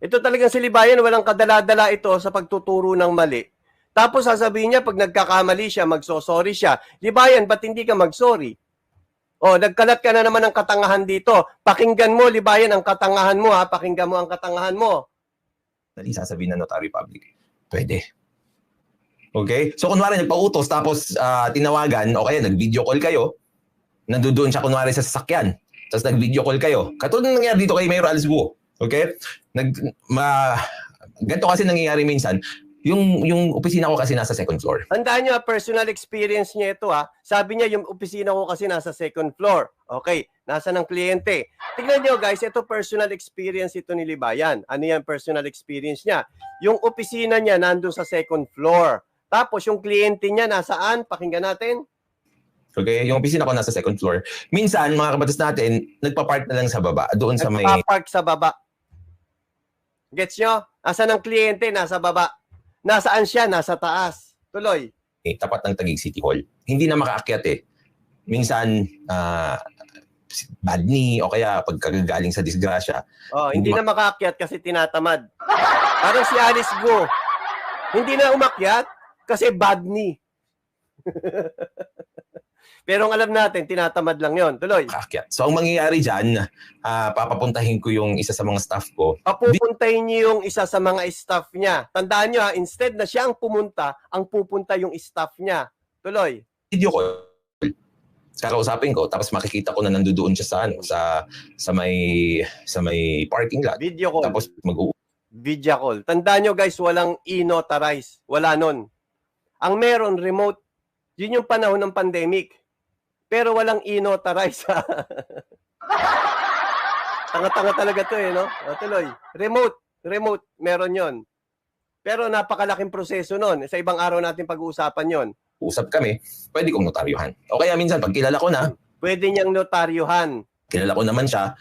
Ito talagang si Libayan, walang kadala-dala ito sa pagtuturo ng mali. Tapos sasabihin niya, pag nagkakamali siya, magsosorry siya. Libayan, ba't hindi ka magsorry? O, nagkalat ka na naman ng katangahan dito. Pakinggan mo, Libayan, ang katangahan mo, ha? Pakinggan mo ang katangahan mo. Dali sasabihin ng notary public. Pwede. Okay? So, kunwari nagpa-utos, tapos tinawagan, o kaya nag-video call kayo, nandoon siya kunwari sa sasakyan, tapos nag-video call kayo. Katulad ng nangyari dito kay Mayor Alice Guo. Okay? Ganito kasi nangyayari minsan, yung opisina ko kasi nasa second floor. Tandaan nyo, personal experience niya ito, ha. Sabi niya, yung opisina ko kasi nasa second floor. Okay, nasa ng kliyente. Tignan nyo guys, ito personal experience ito ni Libayan. Ano yan personal experience niya? Yung opisina niya nandun sa second floor. Tapos yung kliyente niya nasaan? Pakinggan natin. Okay, yung opisina ko nasa second floor. Minsan, mga kabatas natin, nagpa-park na lang sa baba. Doon sa may... Nagpa-park sa baba. Gets nyo? Asan ang kliyente? Nasa baba. Nasaan siya? Nasa taas. Tuloy. Tapat ng Taguig City Hall. Hindi na makaakyat eh. Minsan, bad knee o kaya pagkagaling sa disgrasya. Oh, hindi na makaakyat kasi tinatamad. Parang si Alice Guo. Hindi na umakyat kasi bad knee. Pero ang alam natin, tinatamad lang yon. Tuloy. Makaakyat. So, ang mangyayari dyan, papapuntahin ko yung isa sa mga staff ko. Papupuntahin niyo yung isa sa mga staff niya. Tandaan niyo, instead na siya ang pumunta, ang pupunta yung staff niya. Tuloy. Video ko. Kakausapin ko, tapos makikita ko na nandoon siya sa may parking lot. Video call. Tapos video call. Tandaan niyo guys, walang i-notarize. Wala nun. Ang meron, remote. Yun yung panahon ng pandemic. Pero walang i-notarize. Tanga-tanga talaga to eh, no? O, tuloy. Remote. Meron yon. Pero napakalaking proseso nun. Sa ibang araw natin pag-uusapan yon. Usap kami, pwede kong notaryuhan. O kaya minsan, pag kilala ko na, pwede niyang notaryuhan. Kilala ko naman siya,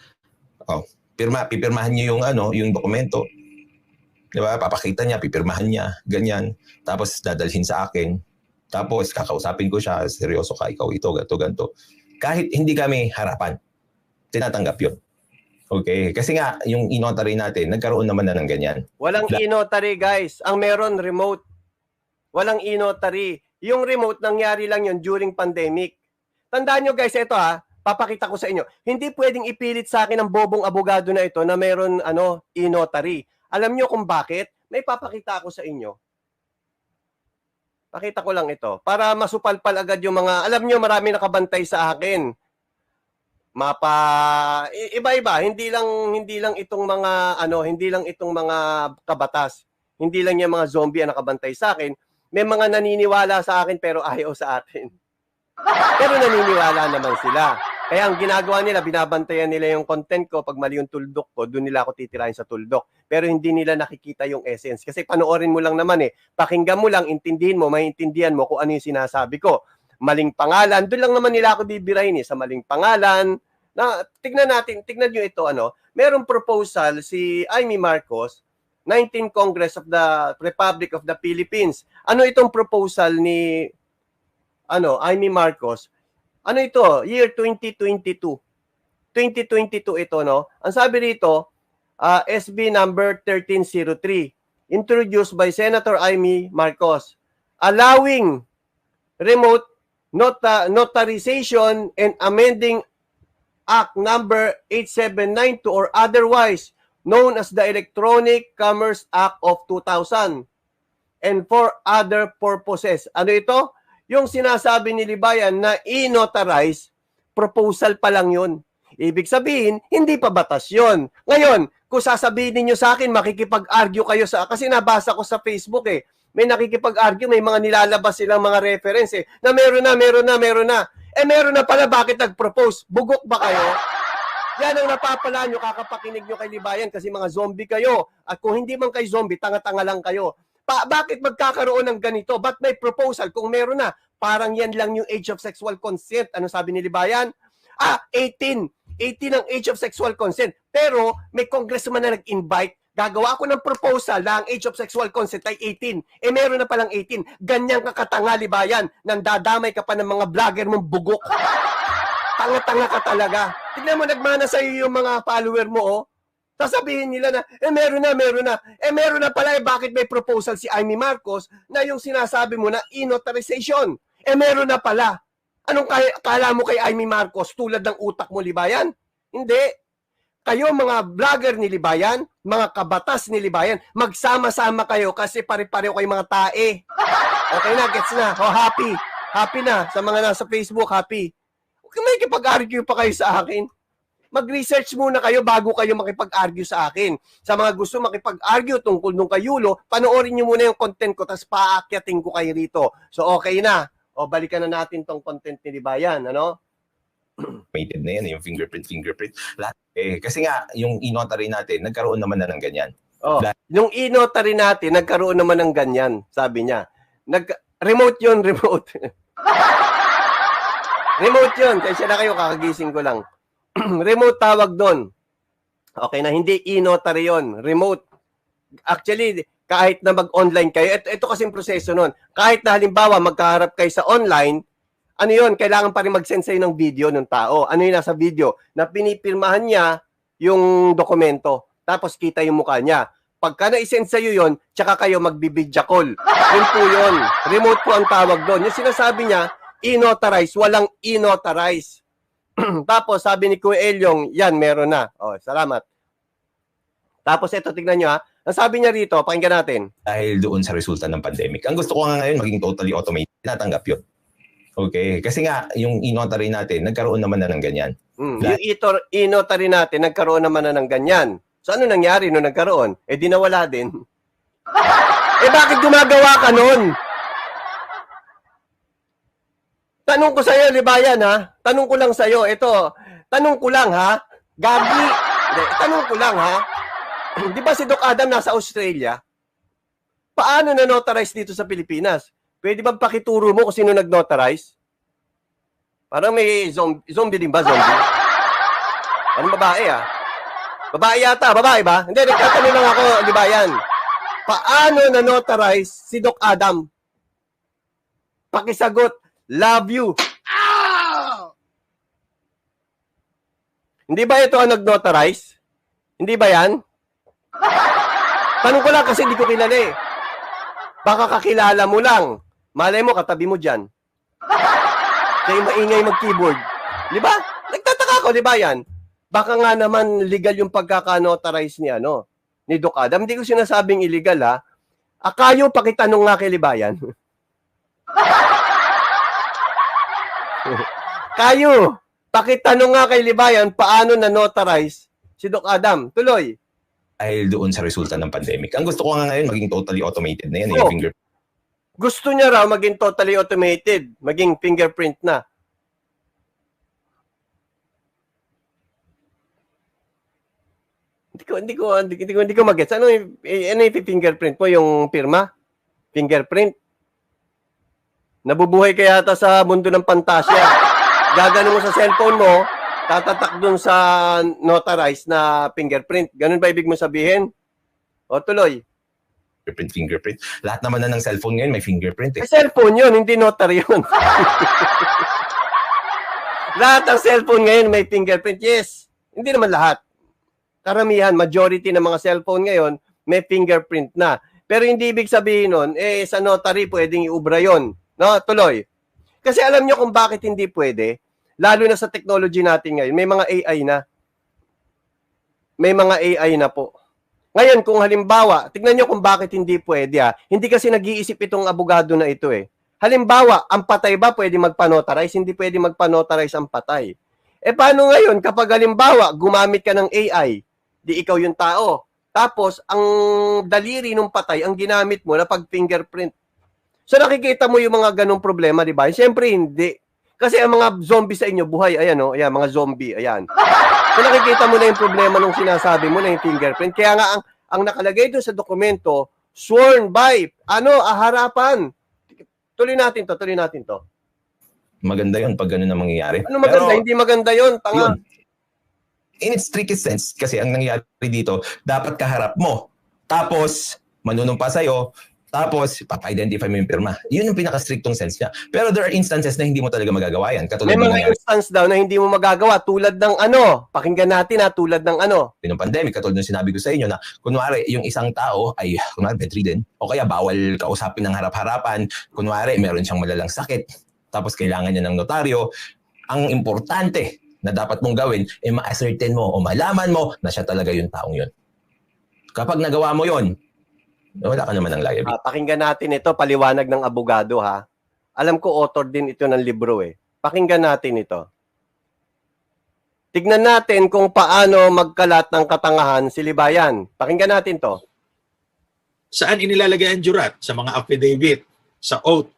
pipirmahan niyo yung dokumento. Di ba? Papakita niya, pipirmahan niya, ganyan. Tapos dadalhin sa akin. Tapos kakausapin ko siya, seryoso ka, ikaw ito, ganto. Kahit hindi kami harapan, tinatanggap yun. Okay? Kasi nga, yung e-notary natin, nagkaroon naman na ng ganyan. Walang e-notary guys. Ang meron, remote. Walang e-notary. Yung remote, nangyari lang yun during pandemic. Tandaan nyo guys, ito papakita ko sa inyo. Hindi pwedeng ipilit sa akin ng bobong abogado na ito na meron e-notary. Alam nyo kung bakit? May papakita ako sa inyo. Pakita ko lang ito. Para masupalpal agad yung mga, alam nyo, marami nakabantay sa akin. Iba-iba. Hindi lang itong mga kabatas. Hindi lang yung mga zombie ang nakabantay sa akin. May mga naniniwala sa akin pero ayaw sa atin. Pero naniniwala naman sila. Kaya ang ginagawa nila, binabantayan nila yung content ko. Pag mali yung tuldok ko, doon nila ako titirahin sa tuldok. Pero hindi nila nakikita yung essence. Kasi panoorin mo lang naman Pakinggan mo lang, intindihin mo, maintindihan mo kung ano yung sinasabi ko. Maling pangalan, doon lang naman nila ako bibirahin sa maling pangalan. Tignan nyo ito, merong proposal si Amy Marcos, 19th Congress of the Republic of the Philippines. Ano itong proposal ni Amy Marcos? Ano ito? Year 2022. 2022 ito, no? Ang sabi rito, SB number 1303, introduced by Senator Amy Marcos, allowing remote notarization and amending Act number 8792 or otherwise known as the Electronic Commerce Act of 2000 and for other purposes. Ano ito? Yung sinasabi ni Libayan na i-notarize, proposal pa lang yun. Ibig sabihin, hindi pa batas yun. Ngayon, kung sasabihin niyo sa akin, makikipag-argue kayo kasi nabasa ko sa Facebook may nakikipag-argue, may mga nilalabas silang mga reference na meron na. Meron na pala, bakit nag-propose? Bugok ba kayo? Yan ang napapala nyo, kakapakinig nyo kay Libayan kasi mga zombie kayo. At kung hindi man kayo zombie, tanga-tanga lang kayo. Bakit magkakaroon ng ganito? Ba't may proposal kung meron na? Parang yan lang yung age of sexual consent. Ano sabi ni Libayan? 18. 18 ang age of sexual consent. Pero may congressman na nag-invite. Gagawa ako ng proposal na ang age of sexual consent ay 18. Meron na palang 18. Ganyan kakatanga, Libayan. Nandadamay ka pa ng mga vlogger mong bugok. Tanga-tanga ka talaga. Tignan mo, nagmana sa'yo yung mga follower mo, Sasabihin nila na, meron na. Meron na pala, bakit may proposal si Amy Marcos na yung sinasabi mo na inotarization? Meron na pala. Anong kala mo kay Amy Marcos? Tulad ng utak mo, Libayan? Hindi. Kayo mga vlogger ni Libayan, mga kabatas ni Libayan, magsama-sama kayo kasi pare-pareho kayo mga tae. Okay na, gets na. Happy. Happy na. Sa mga nasa Facebook, happy. Kung may kipag-argue pa kayo sa akin, mag-research muna kayo bago kayo makipag-argue sa akin. Sa mga gusto makipag-argue tungkol nung kay Yulo, panoorin nyo muna yung content ko, tapos paakyatin ko kayo rito. So, okay na. O, balikan na natin tong content ni Libayan, ano? Automated na yan, yung fingerprint. Lahat. Kasi nga, yung e-notary natin, nagkaroon naman na ng ganyan. Yung e-notary natin, nagkaroon naman ng ganyan, sabi niya. Remote yun, remote. Remote yun. Kaya na kayo, kakagising ko lang. Remote tawag doon. Okay na, hindi e-notary yun. Remote. Actually, kahit na mag-online kayo, ito kasing proseso nun. Kahit na halimbawa, magkaharap kayo sa online, ano yun, kailangan pa rin mag-send sa'yo ng video ng tao. Ano yun nasa video? Na pinipirmahan niya yung dokumento. Tapos kita yung mukha niya. Pagka na-send sa'yo yun, tsaka kayo magbibidya call. Yun po yun. Remote po ang tawag doon. Yung sinasabi niya, e-notarize, walang e-notarize. Tapos sabi ni Kuya Elyong, yan, meron na. Salamat. Tapos ito, tignan nyo ha. Ang sabi niya rito, pakinggan natin. Dahil doon sa resulta ng pandemic. Ang gusto ko nga ngayon, maging totally automated. Natanggap yun. Okay. Kasi nga, yung e-notary natin, nagkaroon naman na ng ganyan. Yung e-notary natin, nagkaroon naman na ng ganyan. So ano nangyari nung nagkaroon? Di nawala din. Bakit gumagawa ka nun? Tanong ko sa'yo, Libayan, ha? Tanong ko lang sa'yo. Ito, tanong ko lang, ha? Gabi. Tanong ko lang, ha? Di ba si Doc Adam nasa Australia? Paano na-notarize dito sa Pilipinas? Pwede bang pakituro mo kung sino nag-notarize? Parang may zombie din ba? Zombie? Parang babae, ha? Babae yata. Babae ba? Hindi, nagtatanong lang ako, Libayan. Paano na-notarize si Doc Adam? Pakisagot. Love you. Hindi ba ito ang nag-notarize? Hindi ba yan? Tanong ko lang kasi hindi ko kilala eh. Baka kakilala mo lang. Malay mo, katabi mo dyan. Kaya maingay mag-keyboard. Di ba? Nagtataka ko, di ba yan? Baka nga naman legal yung pagkaka-notarize ni Doc Adam. Hindi ko sinasabing illegal ha. Kayo, pakitanong nga kay Libayan. Kayo, pakitanong nga kay Libayan paano na-notarize si Doc Adam. Tuloy. Dahil doon sa resulta ng pandemic. Ang gusto ko nga ngayon, maging totally automated na yan. Yung fingerprint. Gusto niya raw maging totally automated, maging fingerprint na. Hindi ko mag-gets. Ano yung fingerprint mo? Yung pirma? Fingerprint? Nabubuhay ka yata sa mundo ng pantasya. Gagano mo sa cellphone mo, tatatak dun sa notarized na fingerprint. Ganun ba ibig mo sabihin? O tuloy. Fingerprint. Lahat naman na ng cellphone ngayon may fingerprint eh. Cellphone yun, hindi notary yun. Lahat ng cellphone ngayon may fingerprint. Yes. Hindi naman lahat. Karamihan, majority ng mga cellphone ngayon may fingerprint na. Pero hindi ibig sabihin nun, sa notary pwedeng iubra yun. No, tuloy. Kasi alam nyo kung bakit hindi pwede, lalo na sa technology natin ngayon, may mga AI na. May mga AI na po. Ngayon, kung halimbawa, tignan nyo kung bakit hindi pwede Hindi kasi nag-iisip itong abogado na ito eh. Halimbawa, ang patay ba pwede magpanotarize? Hindi pwede magpanotarize ang patay. Paano ngayon kapag halimbawa, gumamit ka ng AI, di ikaw yung tao. Tapos, ang daliri ng patay, ang ginamit mo na pag-fingerprint. So nakikita mo yung mga ganong problema, di ba? Siyempre hindi. Kasi ang mga zombie sa inyo, buhay, ayan ayan, mga zombie, ayan. So nakikita mo na yung problema nung sinasabi mo na yung fingerprint. Kaya nga ang nakalagay doon sa dokumento, sworn by, harapan. Tuloy natin to. Maganda yun pag gano'n na mangyayari. Ano maganda? Pero, hindi maganda yun, tanga. In its strictest sense, kasi ang nangyayari dito, dapat kaharap mo. Tapos, manunumpa sa'yo, Tapos, papa-identify mo yung pirma. Yun yung pinaka-strictong sense niya. Pero there are instances na hindi mo talaga magagawa yan. Katulad May ng mga nangyari instance daw na hindi mo magagawa tulad ng pakinggan natin tulad ng ng pandemic, katulad ng sinabi ko sa inyo na kunwari yung isang tao ay kunwari bedridden o kaya bawal kausapin ng harap-harapan, kunwari meron siyang malalang sakit, tapos kailangan niya ng notaryo. Ang importante na dapat mong gawin ay ma-ascertain mo o malaman mo na siya talaga yung taong yun. Kapag nagawa mo yun, wala ka naman ng liability. Pakinggan natin ito, paliwanag ng abogado ha. Alam ko author din ito ng libro eh. Pakinggan natin ito. Tignan natin kung paano magkalat ng katangahan si Libayan. Pakinggan natin to. Saan inilalagay ang jurat? Sa mga affidavit, sa oath.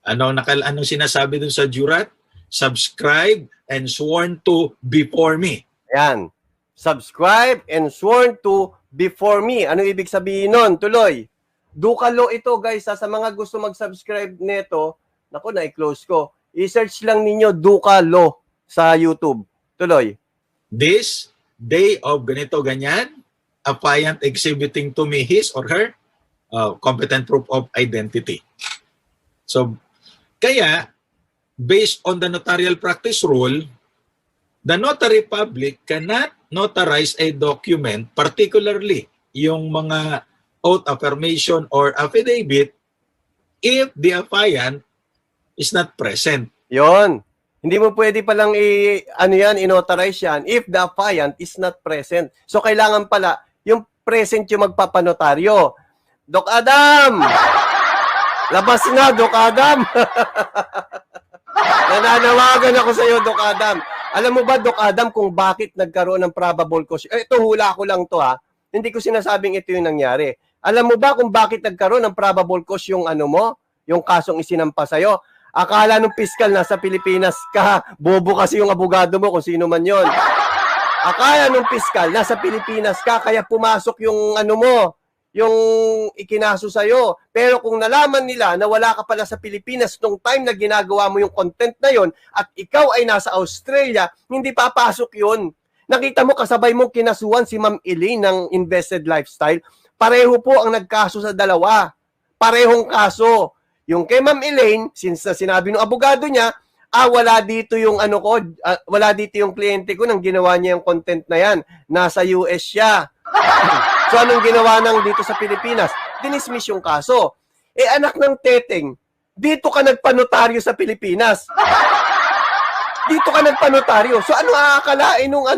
Anong sinasabi dun sa jurat? Subscribe and sworn to before me. Ayan. Subscribe and sworn to before me. Ano ibig sabihin nun? Tuloy. Dukalo ito guys. Sa mga gusto mag-subscribe nito, naku, na-close ko. I-search lang ninyo Dukalo sa YouTube. Tuloy. This day of ganito ganyan, affiant exhibiting to me his or her competent proof of identity. So, kaya, based on the notarial practice rule, the notary public cannot notarize a document, particularly yung mga oath affirmation or affidavit, if the affiant is not present. Yon. Hindi mo pwede palang i-notarize yan if the affiant is not present. So, kailangan pala yung present yung magpapanotaryo. Doc Adam! Labas na, Doc Adam! Nananawagan ako sa iyo, Doc Adam. Alam mo ba, Doc Adam, kung bakit nagkaroon ng probable cause? Ito, hula ko lang to ha. Hindi ko sinasabing ito yung nangyari. Alam mo ba kung bakit nagkaroon ng probable cause yung yung kasong isinampa sa'yo? Akala nung piskal nasa Pilipinas ka. Bobo kasi yung abogado mo kung sino man yon. Akala nung piskal nasa Pilipinas ka, kaya pumasok yung yung ikinaso sa'yo. Pero kung nalaman nila na wala ka pala sa Pilipinas nung time na ginagawa mo yung content na yon at ikaw ay nasa Australia, hindi papasok yun. Nakita mo kasabay mo kinasuhan si Ma'am Elaine ng Invested Lifestyle. Pareho po ang nagkaso sa dalawa. Parehong kaso. Yung kay Ma'am Elaine, since na sinabi ng abogado niya, wala dito yung wala dito yung kliyente ko nang ginawa niya yung content na yan. Nasa US siya. So, anong ginawa nang dito sa Pilipinas? Dinismiss yung kaso. Anak ng teteng, dito ka nagpanotaryo sa Pilipinas. Dito ka nagpanotaryo. So, ano aakalain nung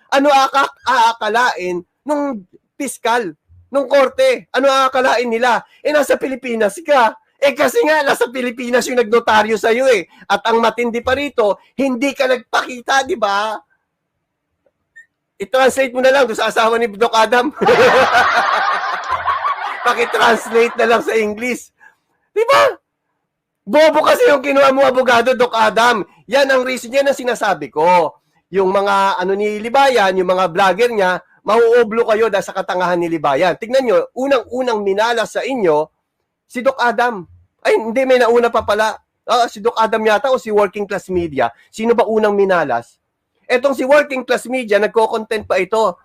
Ano aakalain nung piskal, nung korte? Ano aakalain nila? Nasa Pilipinas ka. Kasi nga, nasa Pilipinas yung nagnotaryo sa'yo eh. At ang matindi pa rito, hindi ka nagpakita, di ba? I-translate mo na lang doon sa asawa ni Doc Adam. Paki-translate na lang sa English. Di ba? Bobo kasi yung kinuha mo abogado, Doc Adam. Yan ang reason, yan ang sinasabi ko. Yung mga ni Libayan, yung mga vlogger niya, mauublo kayo dahil sa katangahan ni Libayan. Tignan nyo, unang-unang minalas sa inyo, si Doc Adam. Ay, hindi, may nauna pa pala. Si Doc Adam yata o si Working Class Media. Sino ba unang minalas? Etong si Working Class Media, nagko-content pa ito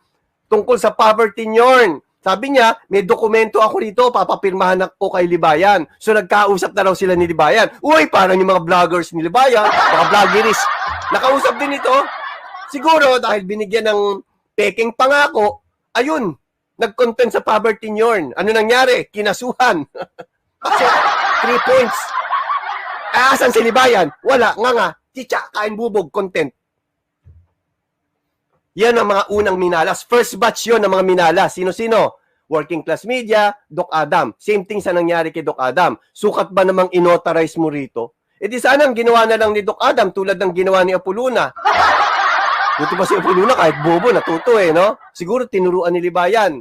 tungkol sa poverty nyorn. Sabi niya, may dokumento ako dito, papapirmahan ako kay Libayan. So nagkausap na raw sila ni Libayan. Uy, parang yung mga vloggers ni Libayan, mga vloggeries. Nakausap din ito. Siguro dahil binigyan ng peking pangako, ayun, nag-content sa poverty nyorn. Ano nangyari? Kinasuhan. So, 3 points. Asan si Libayan? Wala, nga. Chicha, kain bubog, content. Yan ang mga unang minalas. First batch yon ng mga minalas. Sino-sino? Working Class Media, Doc Adam. Same thing sa nangyari kay Doc Adam. Sukat ba namang inotarize mo rito? Di sana ang ginawa na lang ni Doc Adam tulad ng ginawa ni Apoluna. Dito ba si Apoluna kahit bobo, natuto no? Siguro tinuruan ni Libayan.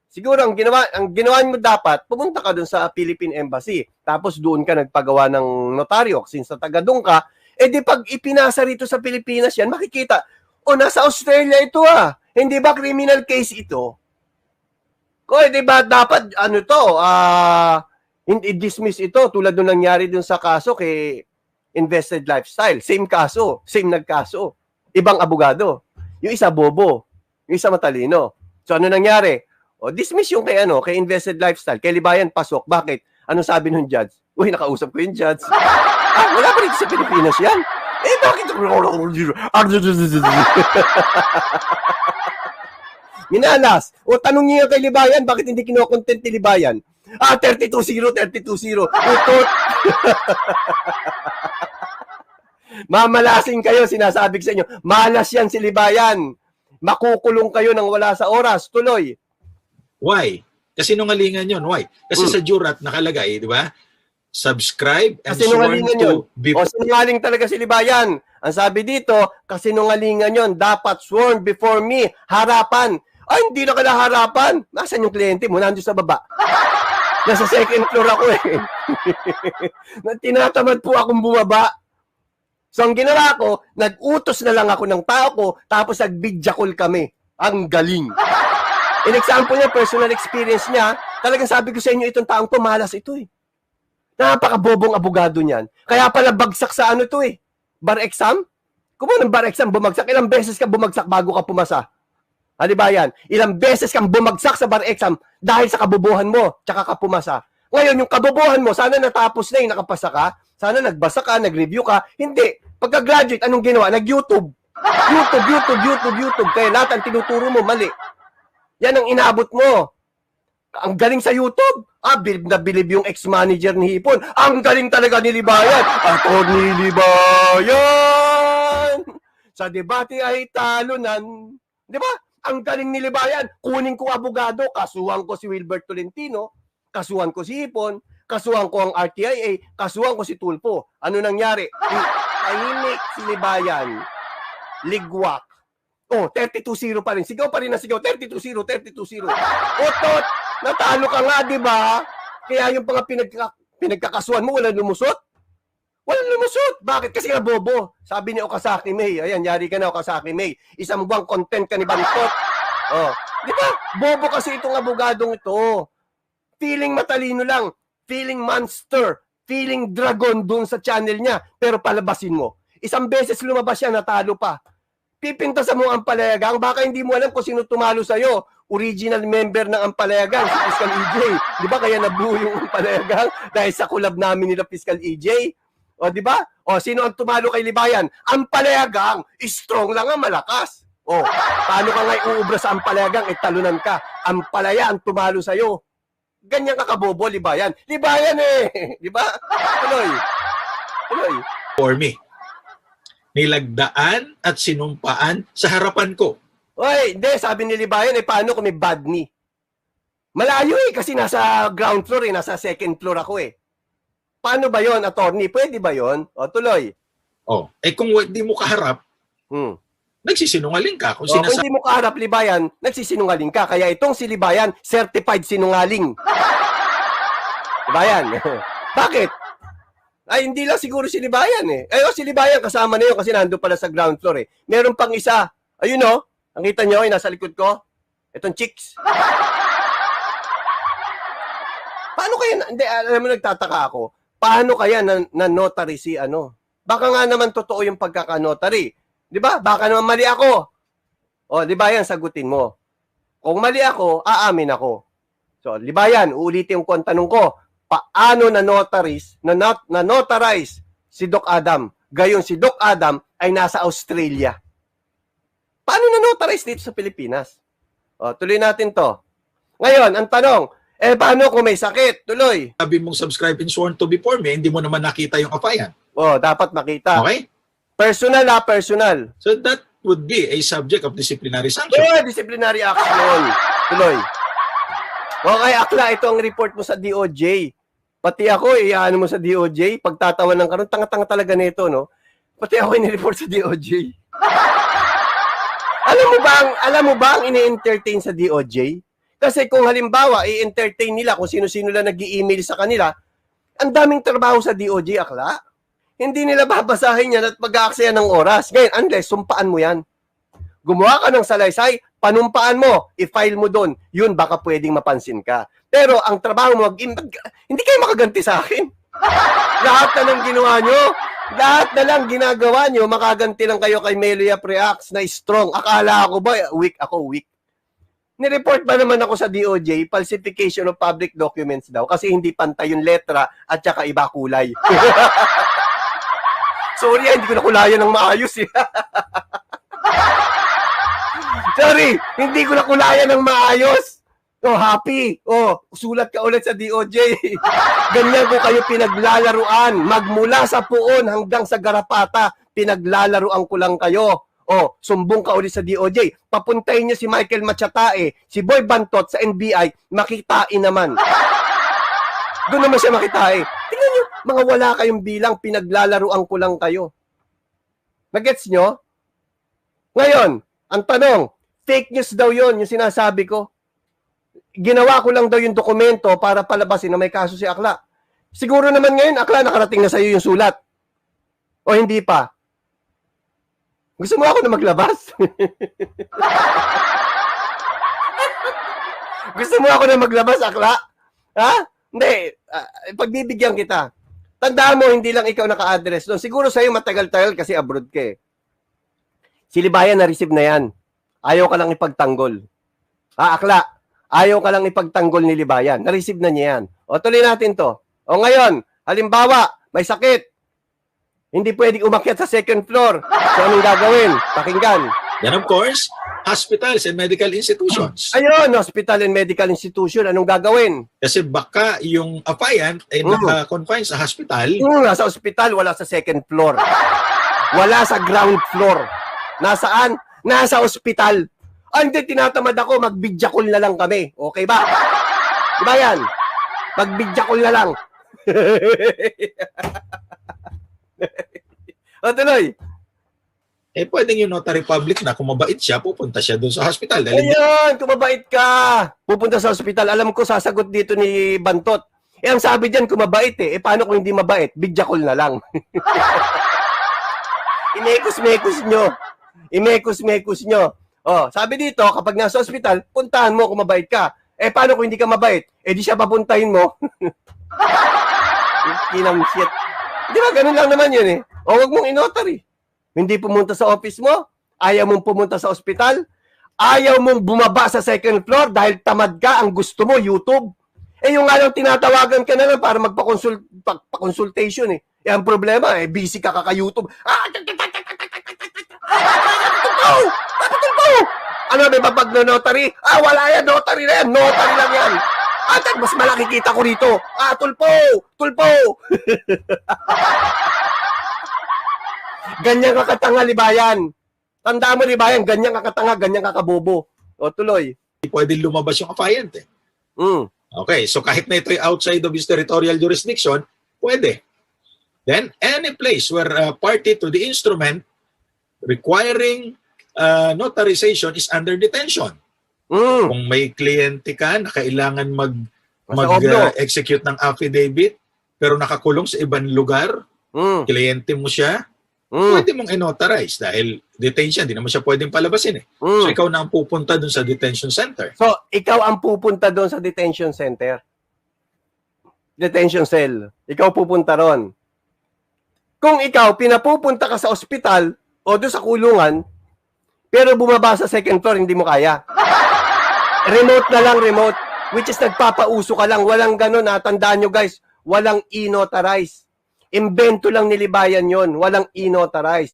Siguro ang ginawa mo dapat, pumunta ka dun sa Philippine Embassy. Tapos doon ka nagpagawa ng notaryo. Since taga doon ka, di pag ipinasa rito sa Pilipinas yan, makikita, nasa Australia ito Hindi ba criminal case ito? Di ba dapat i-dismiss ito tulad nung nangyari dun sa kaso kay Invested Lifestyle. Same kaso, same nagkaso. Ibang abogado. Yung isa bobo, yung isa matalino. So ano nangyari? O, dismiss yung kay Invested Lifestyle. Kay Libayan, pasok. Bakit? Ano sabi nung judge? Uy, nakausap ko yung judge. Wala pa rin sa Pilipinas yan. Bakit? Minalas. O, tanong niya kay Libayan, bakit hindi kino-content ni Libayan? 32-0, 32-0. Utot. Mamalasing kayo, sinasabi ko sa inyo. Malas yan si Libayan. Makukulong kayo nang wala sa oras. Tuloy. Why? Kasi nungalingan yun. Why? Kasi sa jurat nakalagay, di ba? Subscribe and sworn to be... O, sinungaling talaga si Libayan. Ang sabi dito, kasi nungalingan yun, dapat sworn before me, harapan. Ay, hindi na kala harapan. Nasaan yung kliyente mo? Nandun sa baba. Nasa second floor ako eh. Tinatamad po akong bumaba. So, ang ginawa ko, nag-utos na lang ako ng tao ko, tapos nag-video call kami. Ang galing. In example niya, personal experience niya, talagang sabi ko sa inyo, itong taong to, malas ito eh. Napakabobong abogado niyan. Kaya pala bagsak sa ano to eh. Bar exam? Kung ano bar exam, bumagsak. Ilang beses ka bumagsak bago ka pumasa? Di ba yan? Ilang beses kang bumagsak sa bar exam dahil sa kabubuhan mo, tsaka ka pumasa. Ngayon, yung kabubuhan mo, sana natapos na yung nakapasa ka, sana nagbasa ka, nag-review ka. Hindi. Pagka-graduate, anong ginawa? Nag-YouTube. YouTube. Kaya lahat ang tinuturo mo, mali. Yan ang inaabot mo. Ang galing sa YouTube. Bilib na bilib yung ex-manager ni Hipon. Ang galing talaga ni Libayan. Attorney Libayan. Sa debate ay talunan. Di ba? Ang galing ni Libayan. Kunin ko abogado. Kasuhan ko si Wilbert Tolentino. Kasuhan ko si Hipon. Kasuhan ko ang RTIA. Kasuhan ko si Tulfo. Ano nangyari? Tahimik si Libayan. Ligwak. 32-0 pa rin. Sigaw pa rin na sigaw. 32-0, 32-0. Otot! Natalo ka nga, di ba? Kaya yung mga pinagkakasuhan mo, walang lumusot? Walang lumusot. Bakit? Kasi nga bobo. Sabi ni Okazaki May. Ayan, yari ka na, Okazaki May. Isang buwang content ka ni Bantot. Di ba? Bobo kasi itong abogadong ito. Feeling matalino lang. Feeling monster. Feeling dragon dun sa channel niya. Pero palabasin mo. Isang beses lumabas siya, natalo pa. Pipintasan mo ang Ampalayagang, baka hindi mo alam kung sino tumalo sa'yo. Original member ng Ampalayagang, si Fiscal EJ. Di ba kaya nabuo yung Ampalayagang dahil sa collab namin nila Fiscal EJ? Di ba? Sino ang tumalo kay Libayan? Ampalayagang, strong lang ang malakas. Paano ka nga iuubra sa Ampalayagang, talunan ka. Ampalaya ang tumalo sa'yo. Ganyan ka kabobo, Libayan. Libayan eh! Di ba? Tuloy. For me. Nilagdaan at sinumpaan sa harapan ko. Hindi. Sabi ni Libayan, paano kung may bad knee? Malayo kasi nasa ground floor nasa second floor ako Paano ba yon, attorney? Pwede ba yon? Tuloy. Kung hindi mo kaharap, nagsisinungaling ka. Kung kung hindi mo kaharap, Libayan, nagsisinungaling ka. Kaya itong si Libayan, certified sinungaling. Libayan. Bakit? Hindi lang siguro si Libayan si Libayan kasama na yun kasi nandun pala sa ground floor Meron pang isa. Ayun Ang kita nyo nasa likod ko. Itong chicks. Paano kaya, alam mo nagtataka ako, paano kaya na-notary si Baka nga naman totoo yung pagkaka-notary. Di ba? Baka naman mali ako. Libayan, sagutin mo. Kung mali ako, aamin ako. So, Libayan, uulitin ko ang tanong ko. Paano na-notarize si Doc Adam? Gayon si Doc Adam ay nasa Australia. Paano na-notarize dito sa Pilipinas? Tuloy natin to. Ngayon, ang tanong, paano kung may sakit? Tuloy. Sabi mong subscribe and sworn to before me, hindi mo naman nakita yung apayan. Dapat makita. Okay? Personal personal. So that would be a subject of disciplinary sanction. Disciplinary action. Tuloy. Okay, Akla, ito ang report mo sa DOJ. Pati ako, ano mo sa DOJ, pagtatawan ng karon, tanga-tanga talaga nito, no? Pati ako ini-report sa DOJ. Alam mo ba ang ini-entertain sa DOJ? Kasi kung halimbawa, i-entertain nila kung sino-sino lang nag-i-email sa kanila, ang daming trabaho sa DOJ, Akla. Hindi nila babasahin yan at mag-aaksaya ng oras. Ngayon, unless, sumpaan mo yan. Gumawa ka ng salaysay, panumpaan mo, i-file mo doon, yun baka pwedeng mapansin ka. Pero ang trabaho mo, hindi kayo makaganti sa akin. Lahat na lang ginawa nyo, lahat na lang ginagawa nyo, makaganti lang kayo kay Melia Preax na strong. Akala ko ba, weak ako, weak. Nireport ba naman ako sa DOJ, falsification of public documents daw kasi hindi pantay yung letra at saka iba kulay. Sorry, hindi ko nakulayan ng maayos eh. Sorry, hindi ko nakulayan ng maayos. Oh, happy. Oh, sulat ka ulit sa DOJ. Ganyan ko kayo pinaglalaruan. Magmula sa puon hanggang sa garapata, pinaglalaruan ko lang kayo. Oh, sumbong ka ulit sa DOJ. Papuntahin niyo si Michael Machatae, si Boy Bantot sa NBI, makitain naman. Doon naman siya makitain. Tingnan niyo, mga wala kayong bilang, pinaglalaruan ko lang kayo. Nagets nyo? Ngayon, ang tanong, fake news daw yon yung sinasabi ko. Ginawa ko lang daw yung dokumento para palabasin na may kaso si Akla. Siguro naman ngayon, Akla, nakarating na sa'yo yung sulat. O hindi pa? Gusto mo ako na maglabas? Gusto mo ako na maglabas, Akla? Ha? Hindi. Pagbibigyan kita. Tandaan mo, hindi lang ikaw naka-address doon. Siguro sa'yo matagal-tagal kasi abroad ka eh. Si Libayan na-receive na yan. Ayaw ka lang ipagtanggol. Akla, ayaw ka lang ipagtanggol ni Libayan. Na-receive na niya yan. O, tuloy natin to. O ngayon, halimbawa, may sakit. Hindi pwedeng umakyat sa second floor. So, anong gagawin? Pakinggan. Then of course, hospitals and medical institutions. Ayun, hospital and medical institution. Anong gagawin? Kasi baka yung affiant ay naka-confine sa hospital. Nasa hospital, wala sa second floor. Wala sa ground floor. Nasaan? Nasa hospital. Hindi, tinatamad ako. Mag-bidjakol na lang kami. Okay ba? Diba yan? Mag-bidjakol na lang. O, tuloy. Eh, pwedeng yung notary public na kung mabait siya, pupunta siya doon sa hospital. Dahil Ayan, kung mabait ka, pupunta sa hospital. Alam ko, sasagot dito ni Bantot. Eh, ang sabi dyan, kung mabait eh. Eh, paano kung hindi mabait? Bidjakol na lang. Imekos-mekos nyo. Imekos-mekos nyo. Oh, sabi dito, kapag nasa hospital, puntahan mo kung mabait ka. Eh, paano kung hindi ka mabait? Eh, di siya papuntahin mo. Kinam shit. Di ba, ganun lang naman yun eh. O, wag mong inotary. Hindi pumunta sa office mo, ayaw mong pumunta sa ospital, ayaw mong bumaba sa second floor dahil tamad ka, ang gusto mo, YouTube. Eh yung nga lang tinatawagan ka na lang para magpa-consultation eh. Eh ang problema, busy ka kaka-YouTube. Ano ba pag notary? Wala yan, notary na yan. Notary lang yan. Mas malaki kita ko rito. Tulpo! Tulpo! Ganyan kakatanga, Libayan. Tandaan mo, Libayan, ganyan kakatanga, ganyan kakabobo. O, tuloy. pwede lumabas yung affiant eh. Okay, so kahit na ito ay outside of his territorial jurisdiction, pwede. Then, any place where a party to the instrument requiring notarization is under detention. Kung may kliyente ka na kailangan mag-execute ng affidavit pero nakakulong sa ibang lugar, kliyente mo siya, pwede mong i-notarize dahil detention, hindi naman siya pwedeng palabasin eh. So ikaw na ang pupunta dun sa detention center. So, ikaw ang pupunta doon sa detention center. Detention cell. Ikaw pupunta ron. Kung ikaw, pinapupunta ka sa ospital o doon sa kulungan, pero bumaba sa second floor, hindi mo kaya. Remote na lang, remote. Which is nagpapauso ka lang. Walang ganun, tandaan nyo guys. Walang i-notarize. Invento lang nilibayan yon. Walang i-notarize.